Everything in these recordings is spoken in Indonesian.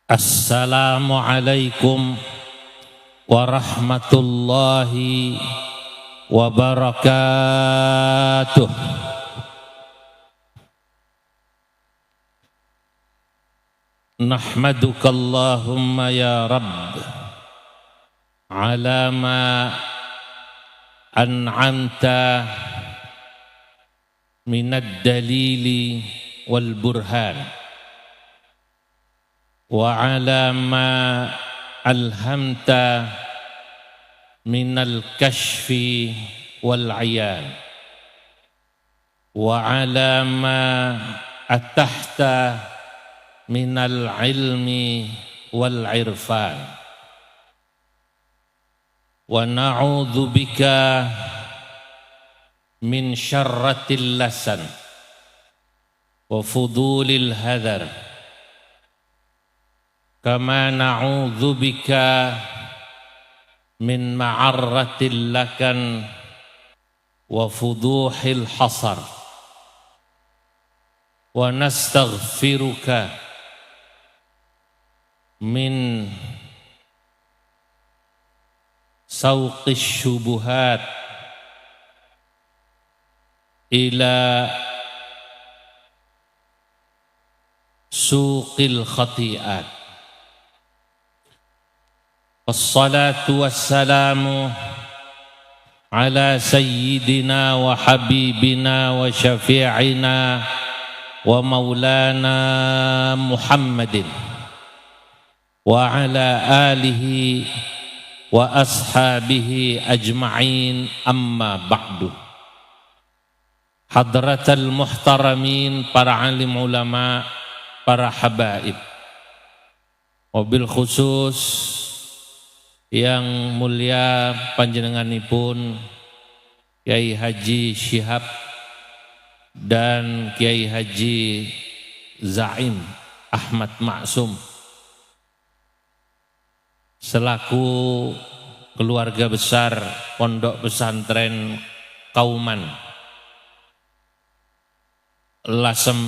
Assalamualaikum warahmatullahi wabarakatuh. Nahmaduka Allahumma ya Rabb ala ma an'amta minad dalili wal burhan wa ala ma alhamta minal kashfi wal ayan wa ala ma atahta minal ilmi wal irfan wa na'udzu bika min syarratil lasan wa fudulil hadar kama na'udzu bika min ma'arratil lakan wa fuduhil hasar wa nastaghfiruka min sawqis syubuhat ila suqil khati'at. Wassalatu wassalamu ala sayyidina wa habibina wa syafi'ina wa maulana Muhammadin wa ala alihi wa ashabihi ajma'in, amma ba'du. Hadratal muhtaramin, para alim ulama, para habaib, wabil khusus yang mulia panjenenganipun Kiai Haji Syihab dan Kiai Haji Zaim Ahmad Maksum selaku keluarga besar Pondok Pesantren Kauman Lasem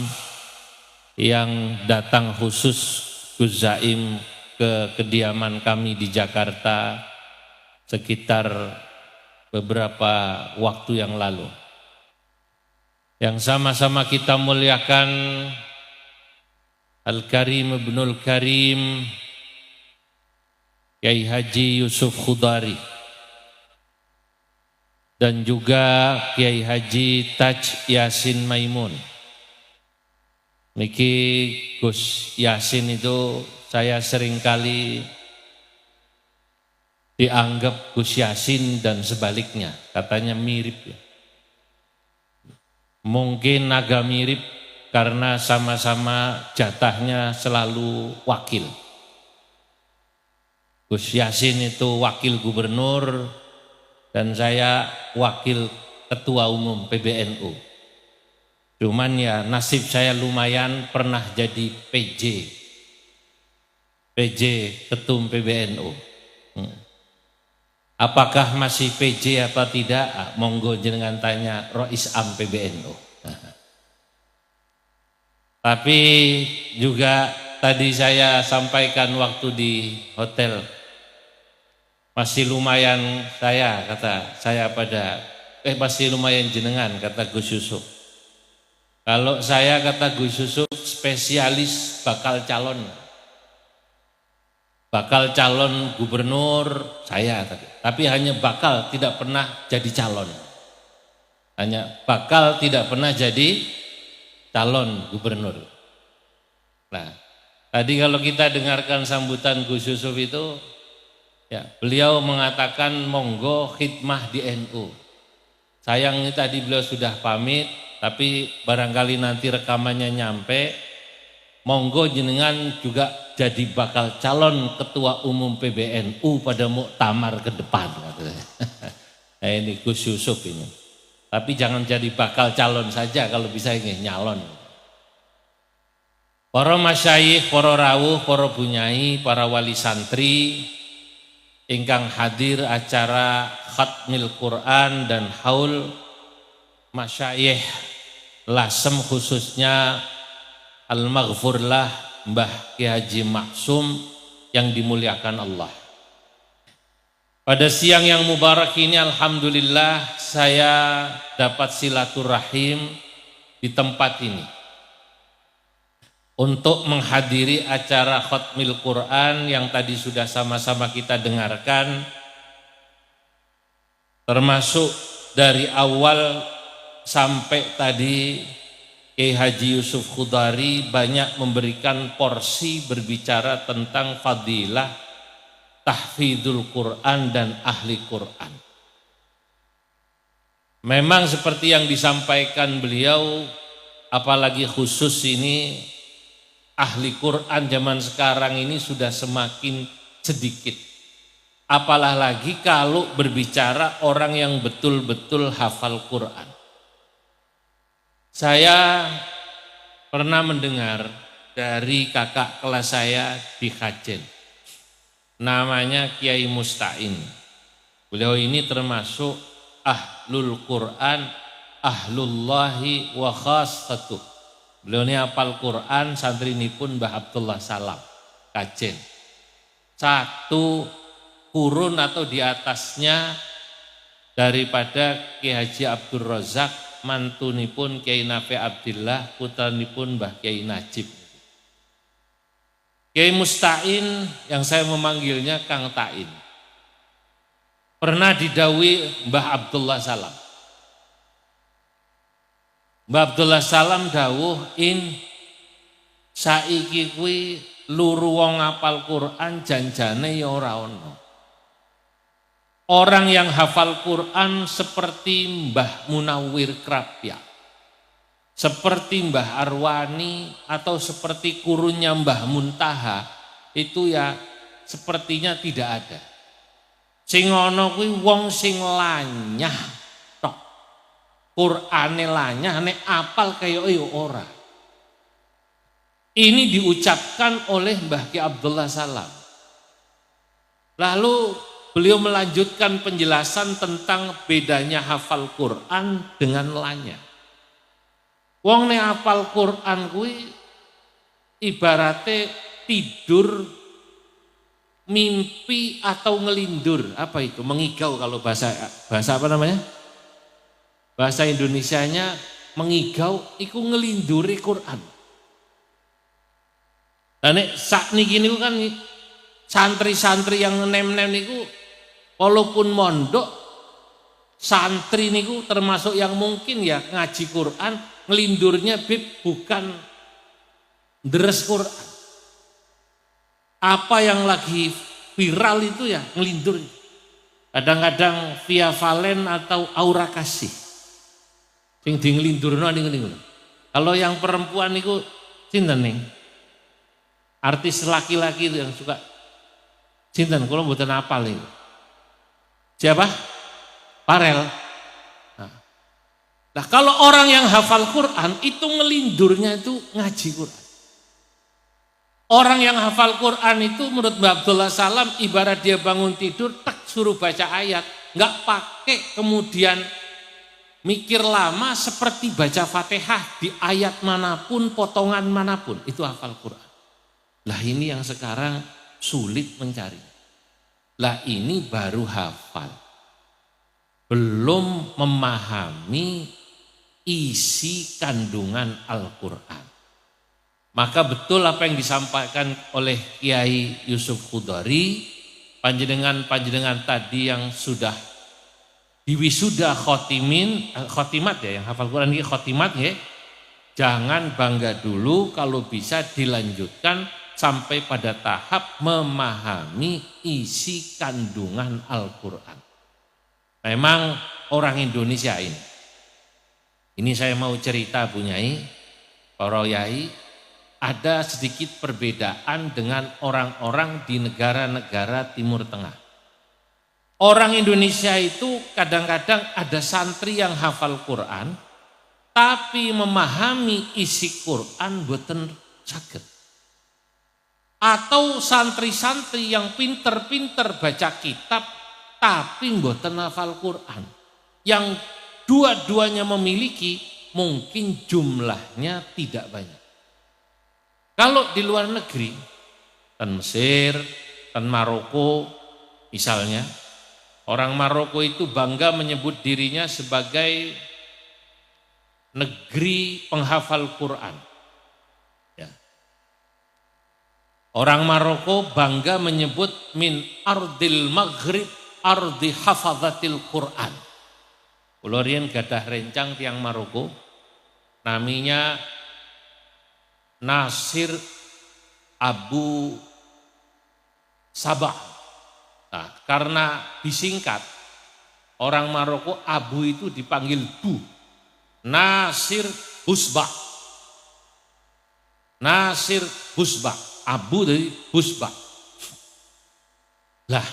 yang datang khusus Gus Zaim ke kediaman kami di Jakarta sekitar beberapa waktu yang lalu, yang sama-sama kita muliakan Al-Karim Ibnul Karim Kiai Haji Yusuf Khudari dan juga Kiai Haji Taj Yasin Maimun. Niki Gus Yasin itu saya seringkali dianggap Gus Yasin dan sebaliknya, katanya mirip ya. Mungkin agak mirip karena sama-sama jatahnya selalu wakil. Gus Yasin itu wakil gubernur dan saya wakil ketua umum PBNU. Cuman ya nasib saya lumayan pernah jadi PJ Ketum PBNU. Apakah masih PJ apa tidak? Monggo jenengan tanya Rois Am PBNU. Tapi juga tadi saya sampaikan waktu di hotel, masih lumayan masih lumayan jenengan, kata Gus Yusuf. Kalau saya, kata Gus Yusuf, spesialis bakal calon gubernur saya, tapi hanya bakal, tidak pernah jadi calon. Hanya bakal, tidak pernah jadi calon gubernur. Nah, tadi kalau kita dengarkan sambutan Gus Yusuf itu, ya beliau mengatakan monggo khidmah di NU. Sayangnya tadi beliau sudah pamit, tapi barangkali nanti rekamannya nyampe, monggo jenengan juga jadi bakal calon ketua umum PBNU pada muktamar ke depan. Nah, ini Gus Yusuf ini. Tapi jangan jadi bakal calon saja, kalau bisa ini nyalon. Para masyayikh, para rawuh, para bunyai, para wali santri ingkang hadir acara khatmil Quran dan haul, masyayikh Lasem khususnya Al-Maghfurlah Mbah Kiai Haji Maksum yang dimuliakan Allah. Pada siang yang mubarak ini alhamdulillah saya dapat silaturahim di tempat ini untuk menghadiri acara Khatmil Quran yang tadi sudah sama-sama kita dengarkan, termasuk dari awal sampai tadi Kiai Haji Yusuf Khudari banyak memberikan porsi berbicara tentang fadilah tahfidzul Quran dan ahli Quran. Memang seperti yang disampaikan beliau, apalagi khusus ini ahli Quran zaman sekarang ini sudah semakin sedikit. Apalah lagi kalau berbicara orang yang betul-betul hafal Quran. Saya pernah mendengar dari kakak kelas saya di Kajen, namanya Kiai Musta'in. Beliau ini termasuk ahlul Quran, ahlullahi wa khassatuh. Beliau ini hafal Quran, santri ini pun Mbah Abdullah Salam, Kajen. Satu kurun atau di atasnya daripada Kiai Haji Abdul Razak, mantunipun Kiai Nafi Abdillah, putranipun Mbah Kiai Najib. Kiai Musta'in yang saya memanggilnya Kang Ta'in, pernah didhawuhi Mbah Abdullah Salam. Mbah Abdullah Salam dawuh, saiki kuwi luru wong apal Quran janjane ya ora ono. Orang yang hafal Quran seperti Mbah Munawwir Krapyak, seperti Mbah Arwani, atau seperti kurunnya Mbah Muntaha, itu ya sepertinya tidak ada. Sing ana kuwi wong sing lanyah tok. Qur'ane lanyah, nek apal kaya ya ora. Ini diucapkan oleh Mbah Ki Abdullah Salam. Lalu beliau melanjutkan penjelasan tentang bedanya hafal Quran dengan lanyah. Wong nek hafal Quran kuwi ibarate tidur, mimpi atau ngelindur. Apa itu? Mengigau kalau bahasa apa namanya? Bahasa Indonesianya mengigau iku ngelinduri Quran. Lah nek sakniki niku kan santri-santri yang nem-nem niku walaupun mondok, santri niku termasuk yang mungkin ya ngaji Quran, ngelindurnya bukan deres Quran. Apa yang lagi viral itu ya ngelindur. Kadang-kadang via valen atau aura kasih. Sing di ngelindurno niku. Kalau yang perempuan niku sinten ning? Artis laki-laki itu yang suka sinten, kula mboten hafal niku. Siapa? Farel. Nah, kalau orang yang hafal Quran itu ngelindurnya itu ngaji Quran. Orang yang hafal Quran itu menurut Mbah Abdullah Salam ibarat dia bangun tidur tak suruh baca ayat, nggak pakai kemudian mikir lama seperti baca Fatihah di ayat manapun, potongan manapun, itu hafal Quran. Lah ini yang sekarang sulit mencari. Lah ini baru hafal, belum memahami isi kandungan Al-Quran. Maka betul apa yang disampaikan oleh Kiai Yusuf Khudari, panjenengan tadi yang sudah diwisuda khotimat ya, yang hafal Quran ini khotimat ya, jangan bangga dulu, kalau bisa dilanjutkan sampai pada tahap memahami isi kandungan Al-Quran. Memang orang Indonesia ini saya mau cerita Bu Nyai, para yai, ada sedikit perbedaan dengan orang-orang di negara-negara Timur Tengah. Orang Indonesia itu kadang-kadang ada santri yang hafal Quran, tapi memahami isi Quran boten saged. Atau santri-santri yang pinter-pinter baca kitab, tapi mboten hafal Quran. Yang dua-duanya memiliki, mungkin jumlahnya tidak banyak. Kalau di luar negeri, tan Mesir, tan Maroko misalnya, orang Maroko itu bangga menyebut dirinya sebagai negeri penghafal Quran. Ya. Orang Maroko bangga menyebut min ardil maghrib ardi hafadzatil Quran. Kula riyen gadah rencang tiang Maroko, namanya Nasir Abu Sabah. Nah, karena disingkat orang Maroko Abu itu dipanggil Bu. Nasir Busbah. Nasir Busbah. Abu dari Busbah. Lah,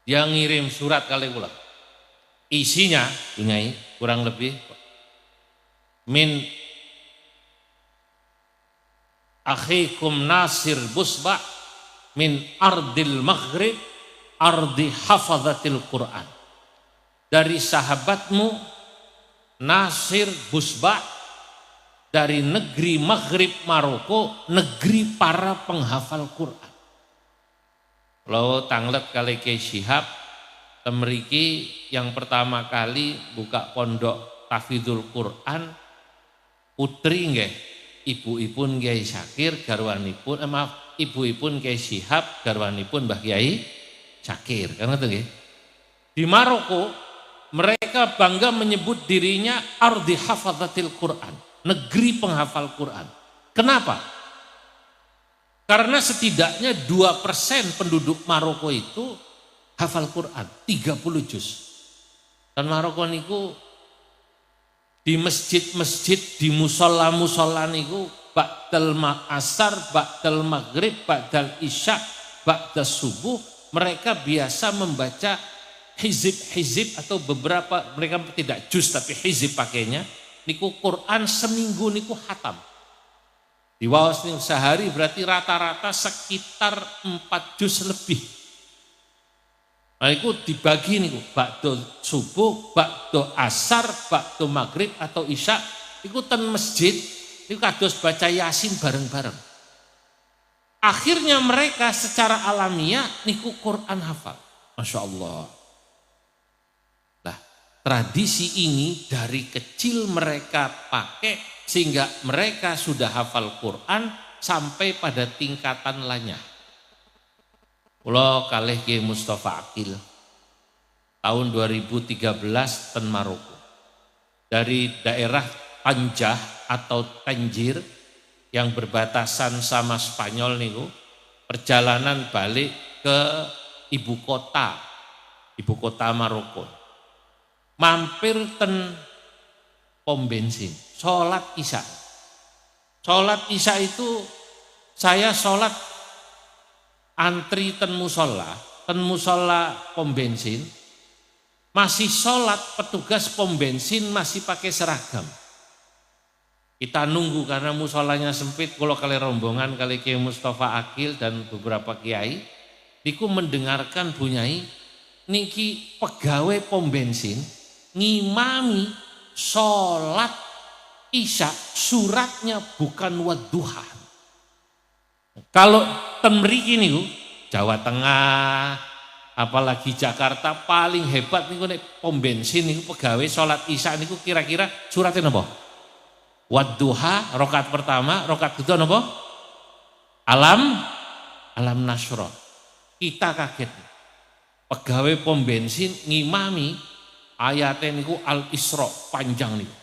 dia ngirim surat kali kula. Isinya, Nyai, kurang lebih min akhikum Nasir Busbah min ardil maghrib ardi hafadzatil Quran. Dari sahabatmu Nasir Busbah dari negeri Maghrib Maroko, negeri para penghafal Quran. Kalau tanglet kali Kiai Syihab temriki yang pertama kali buka pondok Tahfidzul Quran putri nggih, ibu-ipun Kiai Syakir garwanipun ibu-ipun Kiai Syihab garwanipun Mbah Kiai Syakir. Kan ngoten nggih. Di Maroko mereka bangga menyebut dirinya ardi hafadzatil Quran, negeri penghafal Quran. Kenapa? Karena setidaknya 2% penduduk Maroko itu hafal Quran, 30 juz. Dan Maroko niku di masjid-masjid, di musola-musola niku ba'dal asar, ba'dal maghrib, ba'dal isya, ba'dal subuh, mereka biasa membaca hizib-hizib atau beberapa, mereka tidak juz tapi hizib pakainya, niku Quran seminggu niku khatam. Di wawas niku sehari berarti rata-rata sekitar 4 juz lebih. Nah itu dibagi niku, ba'da subuh, ba'da asar, ba'da maghrib atau isya, niku ten masjid, niku kados baca Yasin bareng-bareng. Akhirnya mereka secara alamiah niku Quran hafal. Masya Allah. Nah, tradisi ini dari kecil mereka pakai sehingga mereka sudah hafal Quran sampai pada tingkatan lanyah. Kula kalih Kiai Mustafa Aqil tahun 2013 ten Maroko. Dari daerah Tanjah atau Tanjir yang berbatasan sama Spanyol niku, perjalanan balik ke ibu kota Maroko. Mampir ten pom bensin, sholat isya. Sholat isya itu saya sholat antri ten musola pom bensin, masih sholat petugas pom bensin masih pakai seragam. Kita nunggu karena musolanya sempit, kalau kali rombongan kali Kiai Mustafa Aqil dan beberapa kiai, niku mendengarkan bunyai niki pegawai pom bensin ngimami sholat isya, suratnya bukan wadduha. Kalau ten mriki niku Jawa Tengah apalagi Jakarta paling hebat niku nek pom bensin niku pegawai sholat isya niku kira-kira suratnya napa? Wadduha rakaat pertama, rakaat kedua napa? Alam Nasra. Kita kaget. Pegawai pom bensin ngimami ayatnya niku Al-Isra panjang niku.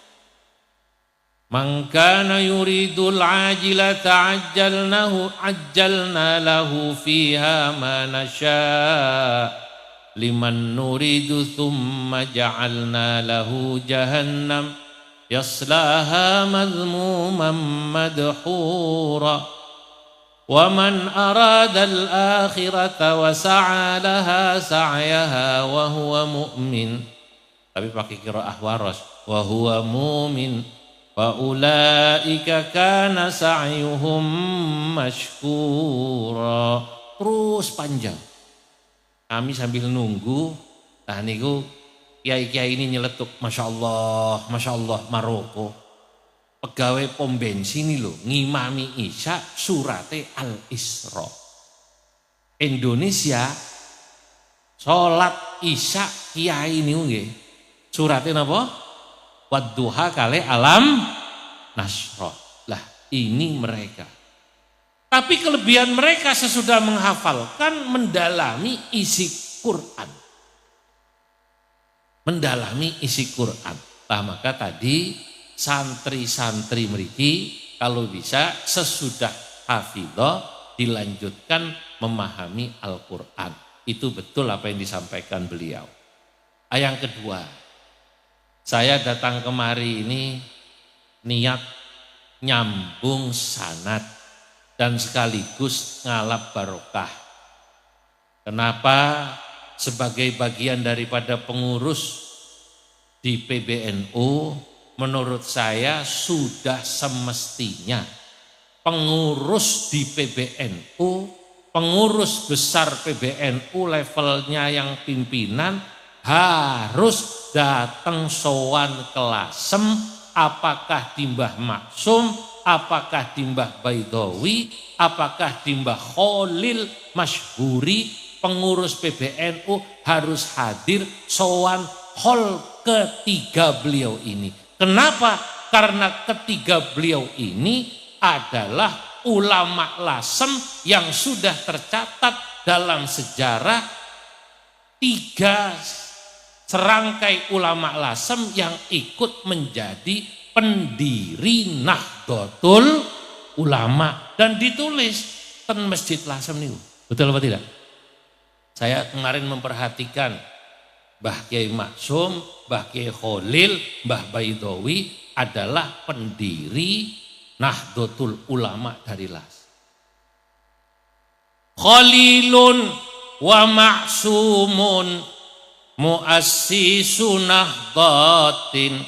Man kana yuridul ajilata ajjalna lahu fiha ma nasya liman nuridu thumma ja'alna lahu jahannam yaslaha madhmuman madhura wa man arada al-akhirata wa sa'a laha sa'yaha wa huwa mu'min. Tapi pakai qiraah Waras, wa huwa mu'min wa ulaika kana sa'yuhum mashkura. Terus panjang. Kami sambil nunggu, nah niku kiai-kiai ini nyeletuk, Masya Allah Maroko. pegawai pom bensin ini loh, ngimami isya surate Al-Isra. Indonesia sholat isya kiai ini nggih. Surate napa? Wadduha kali alam nasroh. Lah ini mereka. Tapi kelebihan mereka sesudah menghafalkan mendalami isi Quran. Mendalami isi Quran. Nah maka tadi santri-santri mriki kalau bisa sesudah hafidhah dilanjutkan memahami Al-Quran. Itu betul apa yang disampaikan beliau. Yang kedua, saya datang kemari ini niat nyambung sanad dan sekaligus ngalap barokah. Kenapa? Sebagai bagian daripada pengurus di PBNU, menurut saya sudah semestinya pengurus di PBNU, pengurus besar PBNU levelnya yang pimpinan harus datang sowan ke Lasem, apakah di Mbah Maksum, apakah di Mbah Baidawi, apakah di Mbah Khalil Masyhuri, pengurus PBNU harus hadir sowan hall ketiga beliau ini. Kenapa? Karena ketiga beliau ini adalah ulama Lasem yang sudah tercatat dalam sejarah 3 serangkai ulama Lasem yang ikut menjadi pendiri Nahdlatul Ulama dan ditulis ten Masjid Lasem niku. Betul apa tidak? Saya kemarin memperhatikan Mbah Kiai Maksum, Mbah Kiai Khalil, Mbah Baidawi adalah pendiri Nahdlatul Ulama dari Lasem. Khalilun wa Maksumun muassisu nahdlatin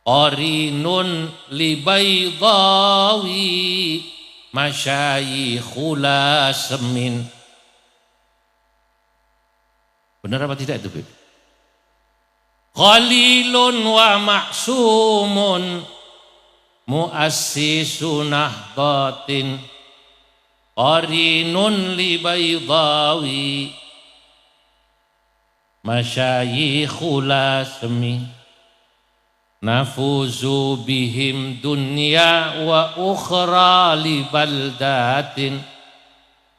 qarinun li Baidawi masyayikhul Lasmin. Benar apa tidak itu, Bib? Khalilun wa Maksumun muassisu nahdlatin qarinun li Baidawi masyayikhul Lasmi nafuzu bihim dunya wa ukhra li baldatin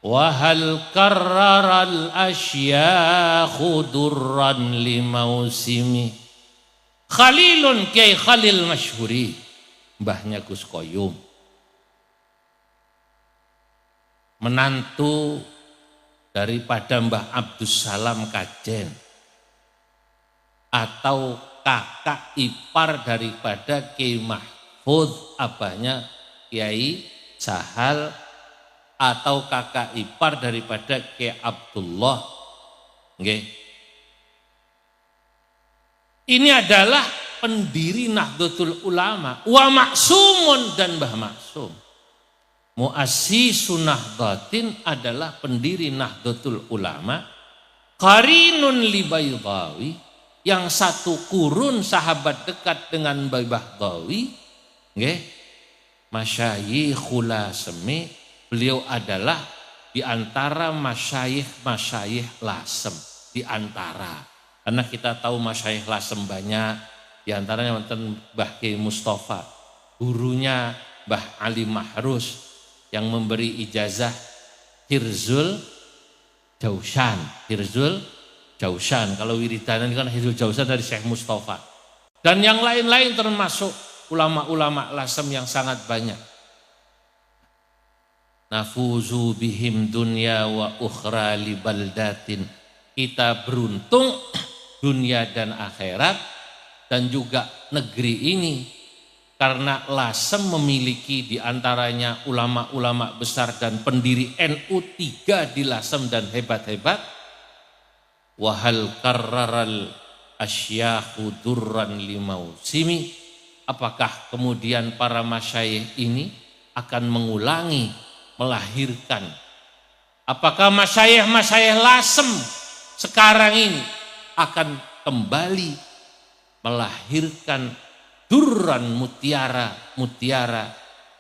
wa hal karraral asyakhu durran li mausimi. Khalilun Kiai Khalil Masyhuri, mbahnya Gus Koyum, menantu daripada Mbah Abdus Salam Kajen, atau kakak ipar daripada Kiai Mahfud, abahnya Kiai Sahal, atau kakak ipar daripada Kiai Abdullah. Nggih. Ini adalah pendiri Nahdlatul Ulama, wa Maksumun dan Mbah Maksum. Muassisun Nahdlatin adalah pendiri Nahdlatul Ulama, qarinun li Baidawi, yang satu kurun sahabat dekat dengan Baidawi, nggih. Masyayikhul Lasmi, beliau adalah di antara masyayikh Lasem, di antara. Karena kita tahu masyayikh Lasem banyak, di antaranya wonten Mbah Kiai Mustafa, gurunya Mbah Ali Mahrus yang memberi ijazah Hirzul Jausan. Hirzul Jausan, kalau wiridan ini kan Hirzul Jausan dari Syekh Mustafa. Dan yang lain-lain termasuk ulama-ulama Lasem yang sangat banyak. Nafuzu bihim dunya wa ukhra li baldatin. Kita beruntung dunia dan akhirat dan juga negeri ini karena Lasem memiliki diantaranya ulama-ulama besar dan pendiri NU 3 di Lasem dan hebat-hebat. Wahal karraral asyakhu durran limausimi. Apakah kemudian para masyayikh ini akan mengulangi, melahirkan? Apakah masyayikh Lasem sekarang ini akan kembali melahirkan durran mutiara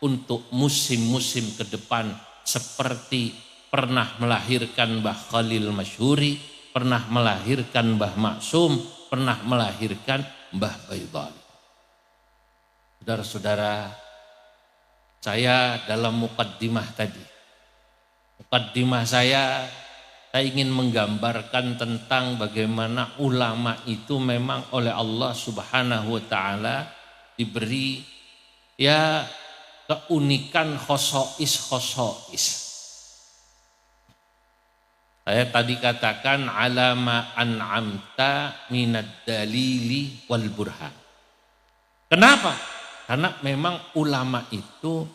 untuk musim-musim ke depan, seperti pernah melahirkan Mbah Khalil Masyhuri, pernah melahirkan Mbah Maksum, pernah melahirkan Mbah Baidawi. Saudara-saudara, saya dalam mukaddimah tadi, saya ingin menggambarkan tentang bagaimana ulama itu memang oleh Allah Subhanahu wa taala diberi ya keunikan khosois. Saya tadi katakan alama an'amta minad dalili wal burhan. Kenapa? Karena memang ulama itu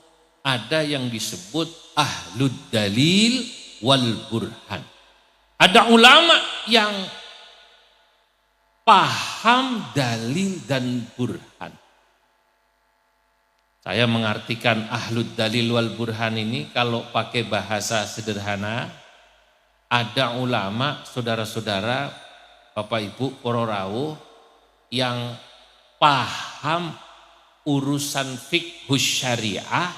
ada yang disebut ahlud dalil wal burhan. Ada ulama yang paham dalil dan burhan. Saya mengartikan ahlud dalil wal burhan ini kalau pakai bahasa sederhana, ada ulama, saudara-saudara, Bapak Ibu, para rawuh yang paham urusan fiqhus syariah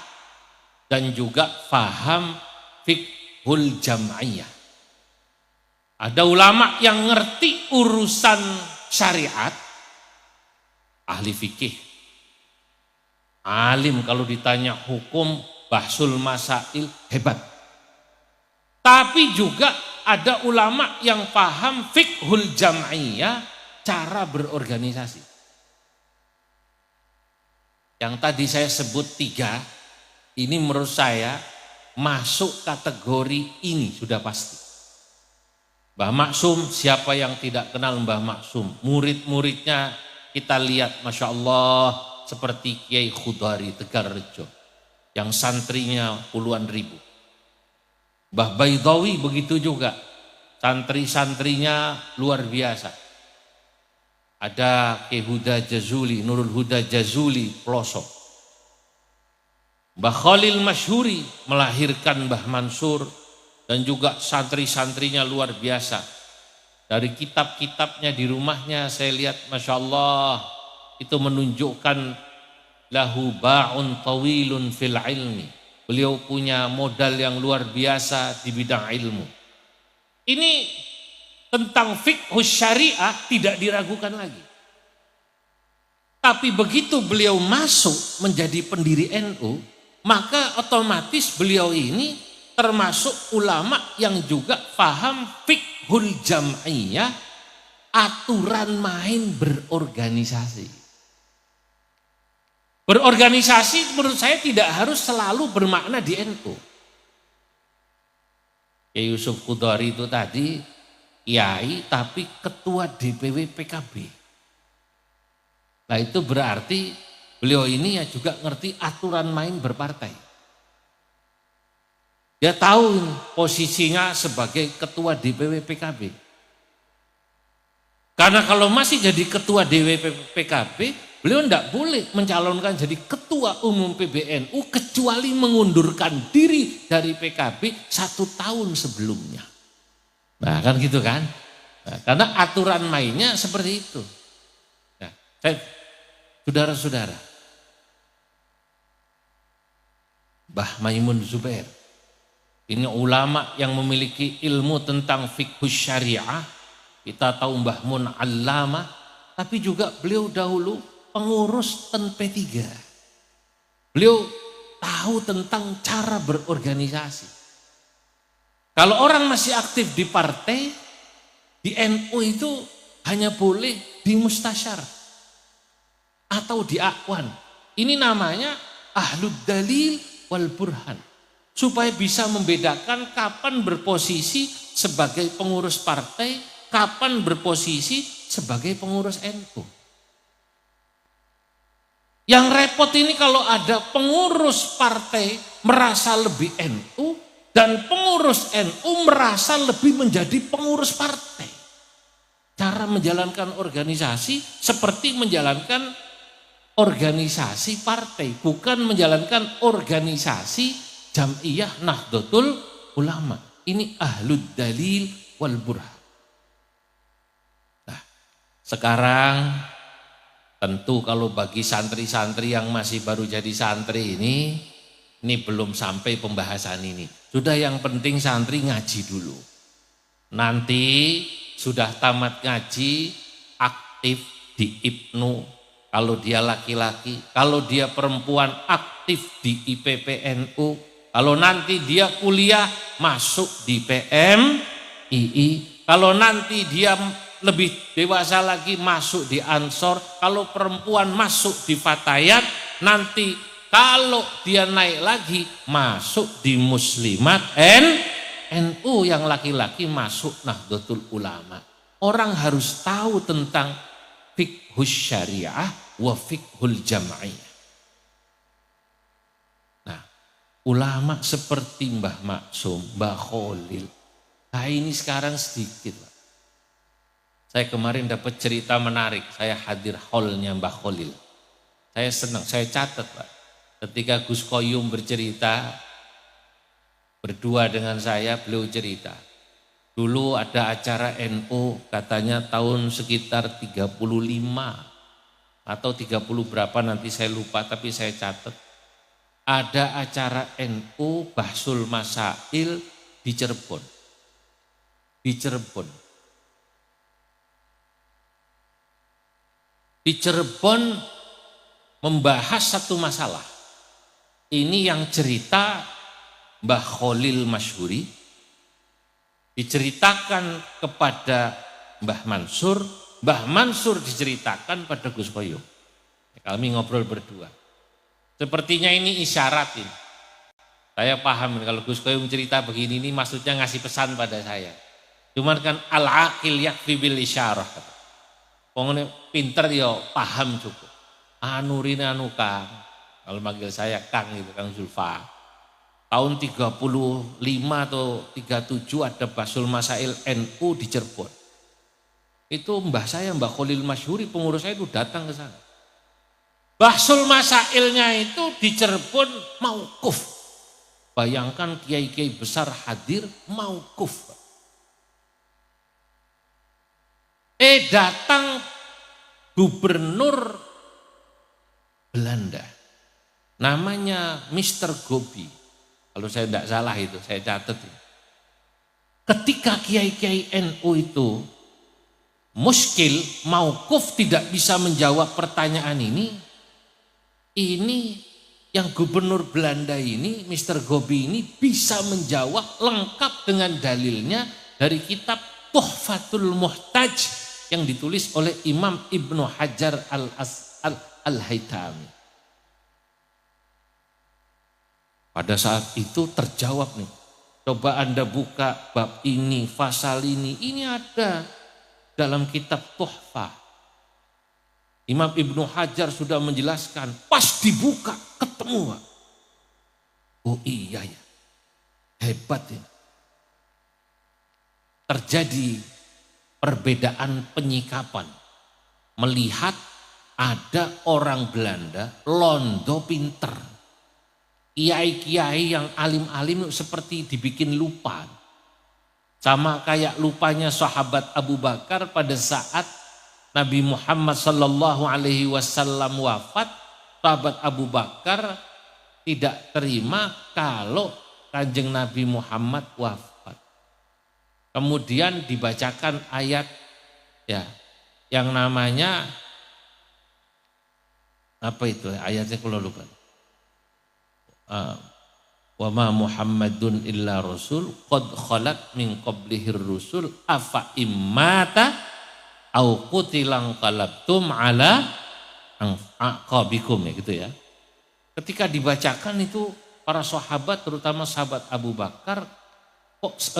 dan juga paham fiqhul jam'iyah. Ada ulama yang ngerti urusan syariat, ahli fikih, alim kalau ditanya hukum, bahsul masail, hebat. Tapi juga ada ulama yang paham fiqhul jam'iyah, cara berorganisasi. Yang tadi saya sebut 3, ini menurut saya masuk kategori ini sudah pasti. Mbah Maksum, siapa yang tidak kenal Mbah Maksum? Murid-muridnya kita lihat, Masya Allah, seperti Kiai Khudari Tegarrejo, yang santrinya puluhan ribu. Mbah Baidawi begitu juga, santri-santrinya luar biasa. Ada Kiai Huda Jazuli, Nurul Huda Jazuli, pelosok. Mbah Khalil Masyhuri melahirkan Mbah Mansur, dan juga santri-santrinya luar biasa. Dari kitab-kitabnya di rumahnya saya lihat, Masya Allah, itu menunjukkan lahu ba'un tawilun fil ilmi. Beliau punya modal yang luar biasa di bidang ilmu. Ini tentang fiqhus syariah tidak diragukan lagi. Tapi begitu beliau masuk menjadi pendiri NU, maka otomatis beliau ini termasuk ulama yang juga paham fiqhul jam'iyah, aturan main berorganisasi. Berorganisasi menurut saya tidak harus selalu bermakna di NU. Kiai Yusuf Qudari itu tadi kiai tapi ketua DPW PKB. Nah itu berarti beliau ini ya juga ngerti aturan main berpartai. Dia tahu posisinya sebagai ketua DPW PKB. Karena kalau masih jadi ketua DPW PKB, beliau tidak boleh mencalonkan jadi ketua umum PBNU kecuali mengundurkan diri dari PKB 1 tahun sebelumnya. Nah kan gitu kan. Nah, karena aturan mainnya seperti itu. Nah, saudara-saudara, Mbah Maimun Zubair, ini ulama yang memiliki ilmu tentang fiqhus syariah. Kita tahu Mbah Mun Allama, tapi juga beliau dahulu pengurus TEN P3. Beliau tahu tentang cara berorganisasi. Kalau orang masih aktif di partai, di NU itu hanya boleh di mustasyar atau di akwan. Ini namanya ahlud dalil wal burhan. Supaya bisa membedakan kapan berposisi sebagai pengurus partai, kapan berposisi sebagai pengurus NU. Yang repot ini kalau ada pengurus partai merasa lebih NU dan pengurus NU merasa lebih menjadi pengurus partai. Cara menjalankan organisasi seperti menjalankan organisasi partai, bukan menjalankan organisasi Jam'iyah Nahdlatul Ulama. Ini ahlud dalil wal burhan. Nah, sekarang Tentu kalau bagi santri-santri yang masih baru jadi santri ini belum sampai pembahasan ini. Sudah, yang penting santri ngaji dulu. Nanti sudah tamat ngaji, aktif di IPNU kalau dia laki-laki, kalau dia perempuan aktif di IPPNU, kalau nanti dia kuliah masuk di PMII, kalau nanti dia lebih dewasa lagi masuk di Ansor, kalau perempuan masuk di Fatayat, nanti kalau dia naik lagi masuk di Muslimat NU, yang laki-laki masuk Nahdlatul Ulama. Orang harus tahu tentang fiqhus syariah wa fiqhul jam'iyah. Nah, ulama seperti Mbah Maksum, Mbah Khalil, nah ini sekarang sedikit, Pak. Saya kemarin dapat cerita menarik, saya hadir hallnya Mbah Khalil. Saya senang, saya catat, Pak. Ketika Gus Koyum bercerita, berdua dengan saya, beliau cerita. Dulu ada acara NU, katanya tahun sekitar 35 atau 30 berapa nanti saya lupa, tapi saya catat. Ada acara NU Bahsul Masail di Cirebon. Di Cirebon. Di Cirebon membahas satu masalah. Ini yang cerita Mbah Khalil Masyhuri, diceritakan kepada Mbah Mansur, Mbah Mansur diceritakan pada Gus Koyum. Kami ngobrol berdua. Sepertinya ini isyaratin. Saya paham kalau Gus Koyum cerita begini ini maksudnya ngasih pesan pada saya. Cuman kan al-aqil yakfi bil isyarah. Wong pinter ya paham cukup. Anurine anu Kang. Kalau manggil saya Kang itu Kang Zulfa. Tahun 35 atau 37 ada Bahsul Masail NU di Cirebon. Itu mbah saya, Mbah Khalil Masyhuri, pengurus saya itu datang ke sana. Bahsul Masailnya itu di Cirebon mauquf. Bayangkan kiai-kiai besar hadir mauquf. Datang gubernur Belanda. Namanya Mr. Gobi. Kalau saya tidak salah itu, saya catat. Ketika kiai-kiai NU itu muskil, mauquf, tidak bisa menjawab pertanyaan ini yang gubernur Belanda ini, Mr. Gobi ini bisa menjawab lengkap dengan dalilnya dari kitab Tuhfatul Muhtaj yang ditulis oleh Imam Ibnu Hajar Al-Haytami. Pada saat itu terjawab nih. Coba Anda buka bab ini, pasal ini ada dalam kitab Tuhfah. Imam Ibnu Hajar sudah menjelaskan, pas dibuka ketemu. Oh iya ya, hebat ya. Terjadi perbedaan penyikapan. Melihat ada orang Belanda londo pinter. Kiai-kiai yang alim-alim seperti dibikin lupa. Sama kayak lupanya sahabat Abu Bakar pada saat Nabi Muhammad sallallahu alaihi wasallam wafat. Sahabat Abu Bakar tidak terima kalau Kanjeng Nabi Muhammad wafat. Kemudian dibacakan ayat ya yang namanya apa itu ayatnya kalau lupa. Wa ma Muhammadun illa rasul qad khalat min qablihir rusul afa immata au qutilang qalabtum ala aqabikum ya gitu ya. Ketika dibacakan itu para sahabat terutama sahabat Abu Bakar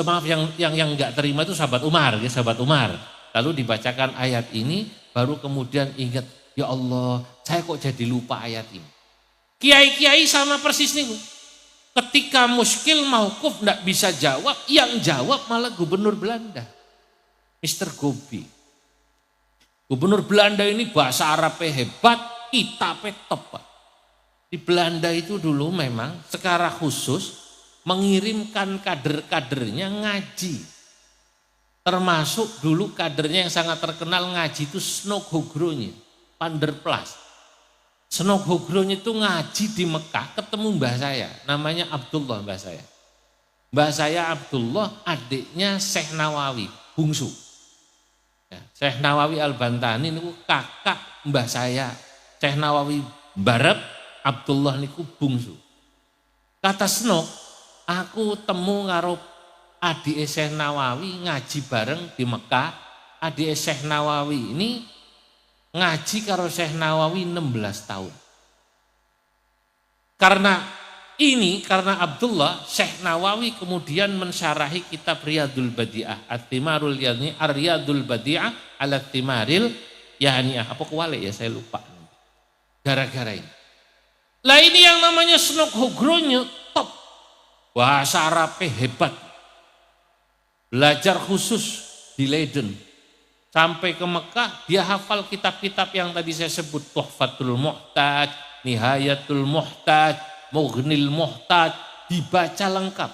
maaf yang enggak terima itu sahabat Umar ya, sahabat Umar. Lalu dibacakan ayat ini baru kemudian ingat, ya Allah, saya kok jadi lupa ayat ini. Kiai-kiai sama persis nih. Ketika muskil mauquf enggak bisa jawab, yang jawab malah gubernur Belanda. Mr. Gobi. Gubernur Belanda ini bahasa Arabnya hebat, kitabnya top. Di Belanda itu dulu memang secara khusus mengirimkan kader-kadernya ngaji. Termasuk dulu kadernya yang sangat terkenal ngaji itu Snok Hogronya. Panderplas. Senok Hogronya itu ngaji di Mekah, ketemu mbah saya, namanya Abdullah mbah saya. Mbah saya Abdullah, adiknya Syekh Nawawi, bungsu. Ya, Syekh Nawawi Al-Bantani niku kakak mbah saya. Syekh Nawawi Barab, Abdullah niku bungsu. Kata Senok, aku temu karo adik Syekh Nawawi ngaji bareng di Mekah. Adik Syekh Nawawi ini ngaji karo Syekh Nawawi 16 tahun. Karena Abdullah, Syekh Nawawi kemudian mensyarahi kitab Riyadul Badi'ah, At-Timarul Yani, Ar-Riyadul Badi'ah ala Timaril Yahni'ah. Apa kuwale ya, saya lupa. Gara-gara ini. Lah ini yang namanya Senok Hogronya top. Bahasa Arabnya hebat. Belajar khusus di Leiden. Sampai ke Mekah, dia hafal kitab-kitab yang tadi saya sebut. Tuhfatul Muhtaj, Nihayatul Muhtaj, Mughnil Muhtaj, dibaca lengkap.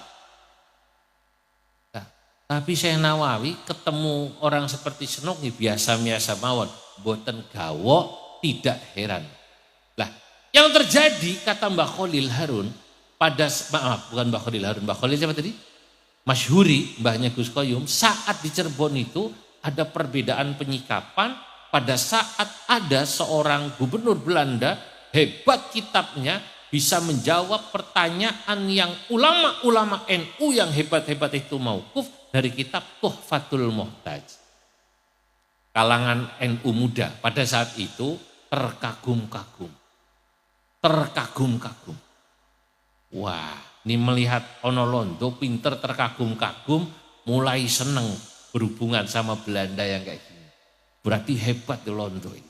Nah, tapi Syekh Nawawi ketemu orang seperti Senok, biasa-biasa mawon, boten gawok, tidak heran. Lah, yang terjadi kata Mbah Khalil Harun, bukan Mbah Khalil Harun, Mbah Khalil siapa tadi? Masyhuri, mbahnya Gus Koyum, saat di Cirebon itu ada perbedaan penyikapan pada saat ada seorang gubernur Belanda, hebat kitabnya, bisa menjawab pertanyaan yang ulama-ulama NU yang hebat-hebat itu mauquf dari kitab Tuhfatul Muhtaj. Kalangan NU muda pada saat itu terkagum-kagum. Terkagum-kagum. Wah, ini melihat ono londo pinter terkagum-kagum, mulai seneng berhubungan sama Belanda yang kayak gini. Berarti hebat di londo ini.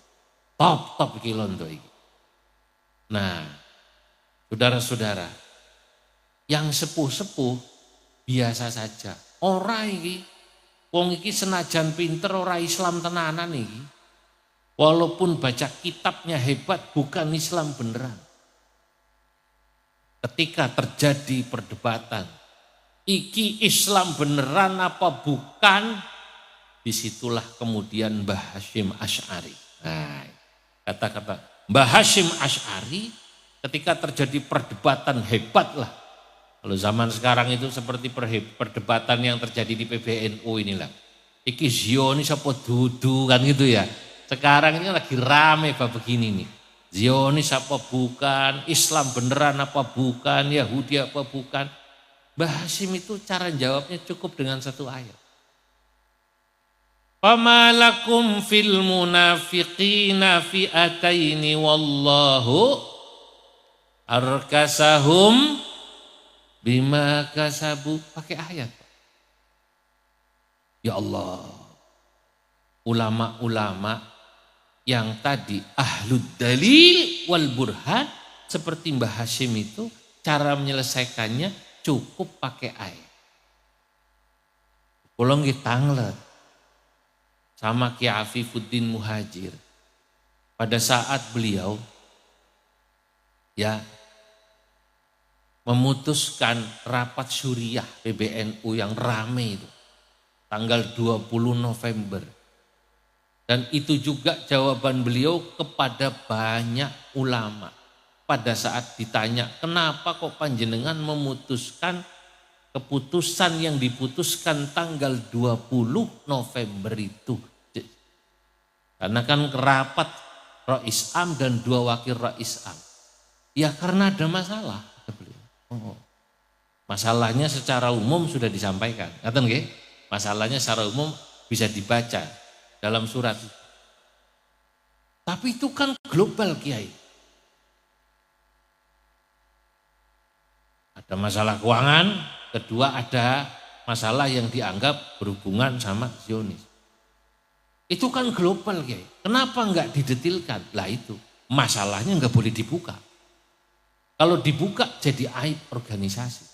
Top di londo ini. Nah, saudara-saudara, yang sepuh-sepuh biasa saja. Ora iki, wong iki senajan pinter ora Islam tenanan iki. Walaupun baca kitabnya hebat, bukan Islam beneran. Ketika terjadi perdebatan, iki Islam beneran apa bukan? Disitulah kemudian Mbah Hasyim Asy'ari. Nah, kata-kata Mbah Hasyim Asy'ari ketika terjadi perdebatan hebat lah. Kalau zaman sekarang itu seperti perdebatan yang terjadi di PBNU inilah. Iki Zionis apa dudu kan gitu ya. Sekarang ini lagi rame bab begini nih. Zionis apa bukan, Islam beneran apa bukan, Yahudi apa bukan. Mbah Hasyim itu cara jawabnya cukup dengan satu ayat. Famalakum fil munafiqina fi'ataini wallahu arkasahum bima kasabu. Pakai ayat. Ya Allah, ulama-ulama yang tadi ahlud dalil wal burhan seperti Mbah Hasyim itu cara menyelesaikannya cukup pakai ayat. Kula nggih tanglet sama Ki Afifuddin Muhajir pada saat beliau ya memutuskan rapat syuriah PBNU yang rame itu tanggal 20 November. Dan itu juga jawaban beliau kepada banyak ulama. Pada saat ditanya, kenapa kok panjenengan memutuskan keputusan yang diputuskan tanggal 20 November itu? Karena kan rapat Rais Am dan dua wakil Rais Am. Ya karena ada masalah. Masalahnya secara umum sudah disampaikan. Ngaten nggih? Masalahnya secara umum bisa dibaca dalam surat. Tapi itu kan global Kiai. Ada masalah keuangan, kedua ada masalah yang dianggap berhubungan sama Zionis. Itu kan global Kiai. Kenapa enggak didetilkan? Lah itu, masalahnya enggak boleh dibuka. Kalau dibuka jadi aib organisasi.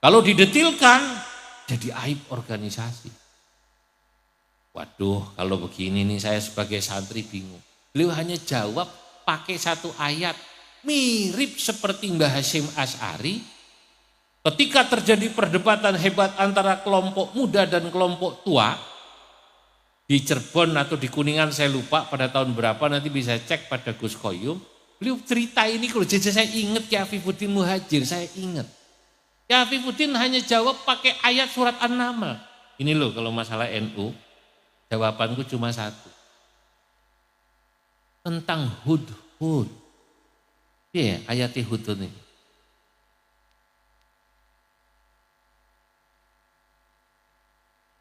Kalau didetilkan jadi aib organisasi. Waduh, kalau begini nih saya sebagai santri bingung. Beliau hanya jawab pakai satu ayat. Mirip seperti Mbah Hasyim Asy'ari. Ketika terjadi perdebatan hebat antara kelompok muda dan kelompok tua. Di Cirebon atau di Kuningan saya lupa pada tahun berapa, nanti bisa cek pada Gus Koyum. Beliau cerita ini kalau jadi saya ingat Ki Afifuddin Muhajir, saya ingat. Ki Afifuddin hanya jawab pakai ayat surat An-Naml. Ini loh kalau masalah NU, jawabanku cuma satu. Tentang hudhud. Iya ayat hudhud ini.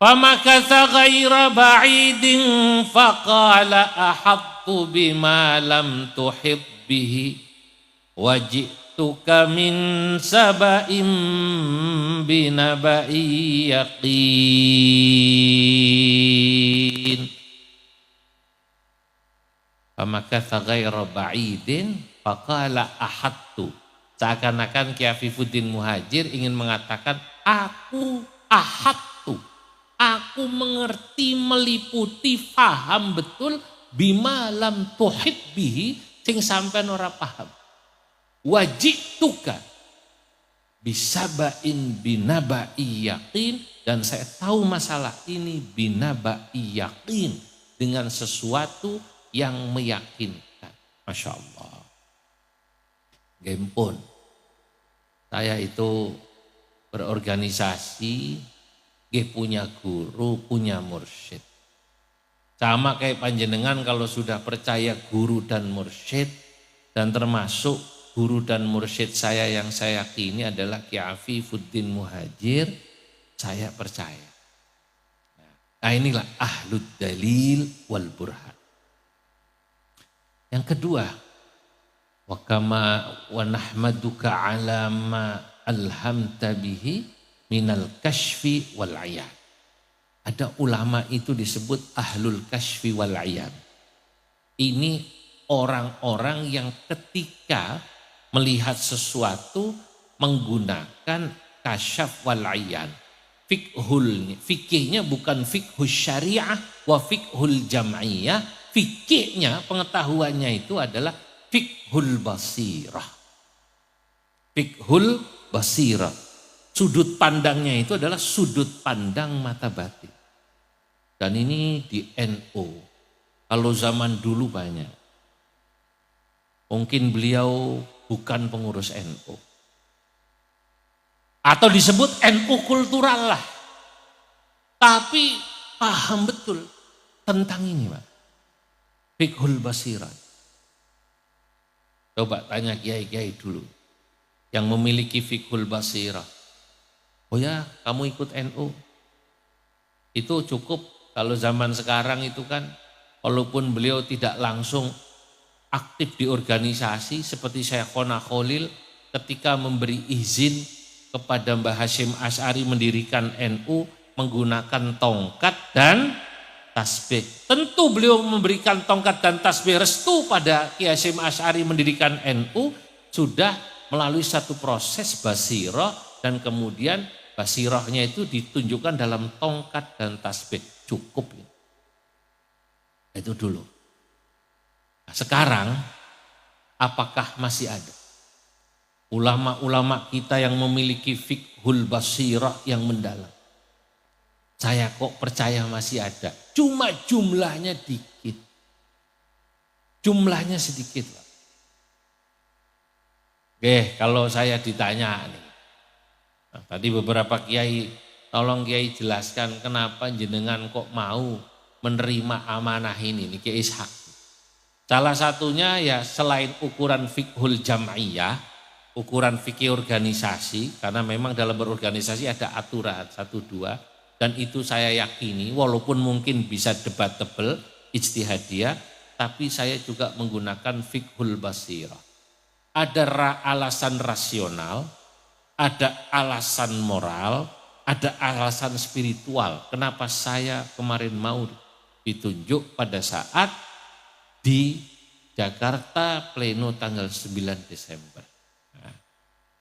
Famakatha ghaira ba'idin faqala ahattu bima lam tuhib bihi waji'tuka min saba'in binaba'i yaqin. Famakatha ghaira ba'idin faqala ahattu. Seakan-akan Ki Afifuddin Muhajir ingin mengatakan aku ahattu. Aku mengerti, meliputi, paham betul bima lam tuhid bihi sing sampean ora paham. Wajituka bisabain binabai yakin, dan saya tahu masalah ini binabai yakin dengan sesuatu yang meyakinkan. Masya Allah. Gempun. Saya itu berorganisasi, punya guru, punya mursyid. Sama kayak panjenengan kalau sudah percaya guru dan mursyid, dan termasuk guru dan mursyid saya yang saya yakini adalah Ki Afifuddin Muhajir, saya percaya. Nah inilah ahlud dalil wal burhan. Yang kedua, wa kama wa nahmaduka ala ma alhamta bihi minal kashfi wal ayan. Ada ulama itu disebut ahlul kashfi wal ayan. Ini orang-orang yang ketika melihat sesuatu menggunakan kasyaf wal ayan. Fikihnya bukan fikhus syariah wa fikhul jam'iyah. Fikihnya, pengetahuannya itu adalah fikhul basirah. Fikhul basirah. Sudut pandangnya itu adalah sudut pandang mata batin. Dan ini di NU. Kalau zaman dulu banyak. Mungkin beliau bukan pengurus NU. Atau disebut NU kultural lah. Tapi paham betul tentang ini Pak. Fiqhul basirat. Coba tanya kiai-kiai dulu. Yang memiliki fiqhul basirah. Oh ya, kamu ikut NU. Itu cukup kalau zaman sekarang itu kan, walaupun beliau tidak langsung aktif di organisasi seperti Syekhona Khalil ketika memberi izin kepada Mbah Hasyim Asy'ari mendirikan NU menggunakan tongkat dan tasbih. Tentu beliau memberikan tongkat dan tasbih restu pada Ki Hasyim Asy'ari mendirikan NU sudah melalui satu proses basirah, dan kemudian basirahnya itu ditunjukkan dalam tongkat dan tasbih. Cukup. Itu dulu. Nah, sekarang apakah masih ada ulama-ulama kita yang memiliki fiqhul basirah yang mendalam? Saya kok percaya masih ada. Cuma jumlahnya dikit. Jumlahnya sedikit. Oke, kalau saya ditanya nih. Nah, tadi beberapa kiai, tolong kiai jelaskan kenapa jenengan kok mau menerima amanah ini nih Kiai Ishak. Salah satunya ya selain ukuran fiqhul jam'iyah, ukuran fikih organisasi, karena memang dalam berorganisasi ada aturan 1-2, dan itu saya yakini walaupun mungkin bisa debatable, ijtihadiyah, tapi saya juga menggunakan fiqhul basirah. Ada alasan rasional, ada alasan moral, ada alasan spiritual. Kenapa saya kemarin mau ditunjuk pada saat di Jakarta pleno tanggal 9 Desember. Nah,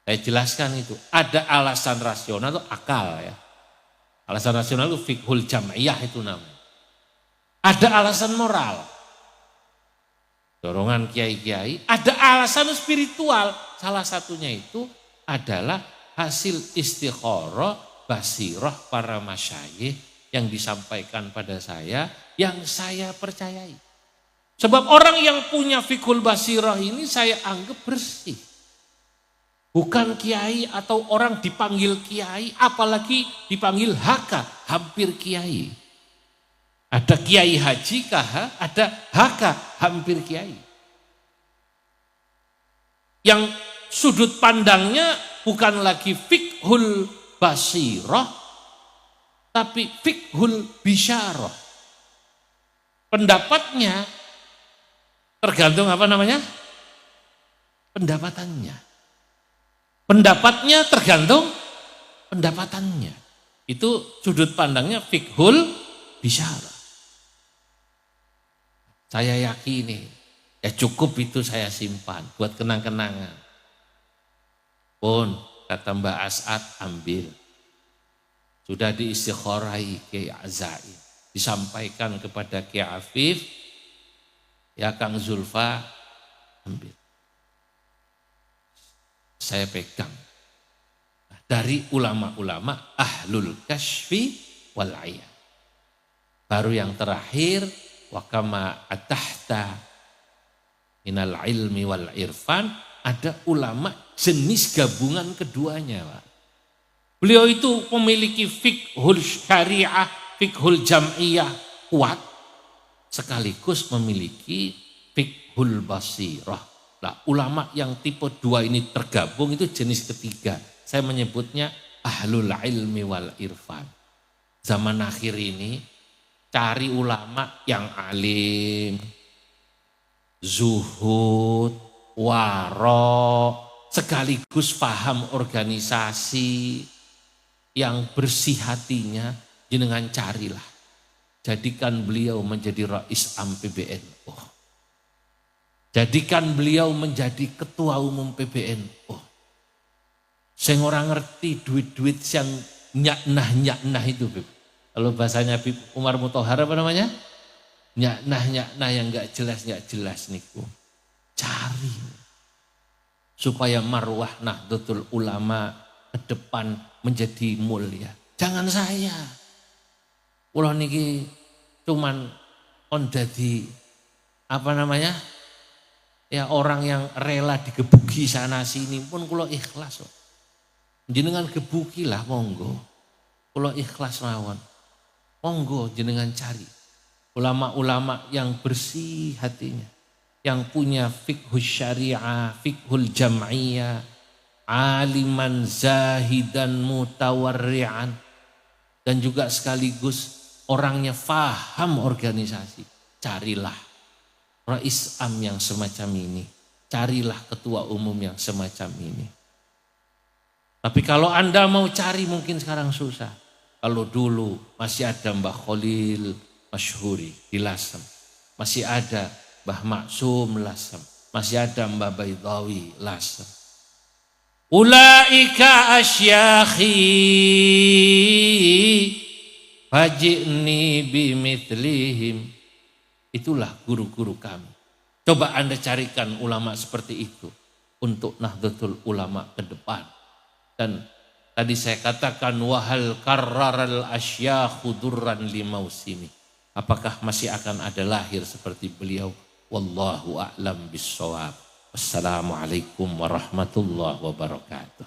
saya jelaskan itu. Ada alasan rasional itu akal ya. Alasan rasional itu fiqhul jam'iyah itu namanya. Ada alasan moral. Dorongan kiai-kiai. Ada alasan spiritual. Salah satunya itu adalah hasil istikharah basirah para masyayikh yang disampaikan pada saya, yang saya percayai. Sebab orang yang punya fiqhul basirah ini saya anggap bersih. Bukan kiai atau orang dipanggil kiai, apalagi dipanggil haka, hampir kiai. Ada kiai haji kah, ada haka, hampir kiai. Yang sudut pandangnya bukan lagi fiqhul basirah, tapi fiqhul bisyarah. Pendapatnya tergantung apa namanya? Pendapatannya. Pendapatnya tergantung pendapatannya. Itu sudut pandangnya fiqhul bisyarah. Saya yakini, ya cukup itu saya simpan buat kenang-kenangan. Pun kata Mbak As'ad ambil. Sudah diistikharai Kiai Azai. Disampaikan kepada Kiai Afif, ya Kang Zulfa ambil. Saya pegang. Dari ulama-ulama ahlul kasyfi wal ayan. Baru yang terakhir, wa kama atahta minal ilmi wal irfan, ada ulama jenis gabungan keduanya, Pak. Beliau itu memiliki fiqhul syariah, fiqhul jam'iyah kuat, sekaligus memiliki fiqhul basirah. Nah, ulama yang tipe 2 ini tergabung itu jenis ketiga. Saya menyebutnya ahlul ilmi wal irfan. Zaman akhir ini cari ulama yang alim, zuhud, waro, sekaligus paham organisasi, yang bersih hatinya, jenengan carilah. Jadikan beliau menjadi Rais Am PBNU. Jadikan beliau menjadi ketua umum PBNU. Saya orang ngerti duit-duit yang nyaknah itu, Bib. Kalau bahasanya Bib Umar Mutahar apa namanya? Nyaknah yang gak jelas niku. Cari. Supaya marwah Nahdlatul Ulama ke depan menjadi mulia. Jangan saya. Kula niki cuman dadi apa namanya? Ya orang yang rela digebuki sana sini pun kula ikhlas kok. Jenengan gebukilah monggo. Kula ikhlas mawon. Monggo jenengan cari ulama-ulama yang bersih hatinya, yang punya fiqhul syariah, fiqhul jam'iyah, aliman zahidan mutawarri'an, dan juga sekaligus orangnya faham organisasi. Carilah Rais Am yang semacam ini. Carilah ketua umum yang semacam ini. Tapi kalau Anda mau cari mungkin sekarang susah. Kalau dulu masih ada Mbah Khalil Masyhuri di Lasem. Masih ada Mbah Maksum Lasem. Masih ada Mbah Baidawi Lasem. Ulaika asyakhi faji'ni bimithlihim. Itulah guru-guru kami. Coba Anda carikan ulama seperti itu untuk Nahdlatul Ulama ke depan. Dan tadi saya katakan wahal karraral asyakhu durran limausimi. Apakah masih akan ada lahir seperti beliau? Wallahu a'lam bissawab. Wassalamualaikum warahmatullahi wabarakatuh.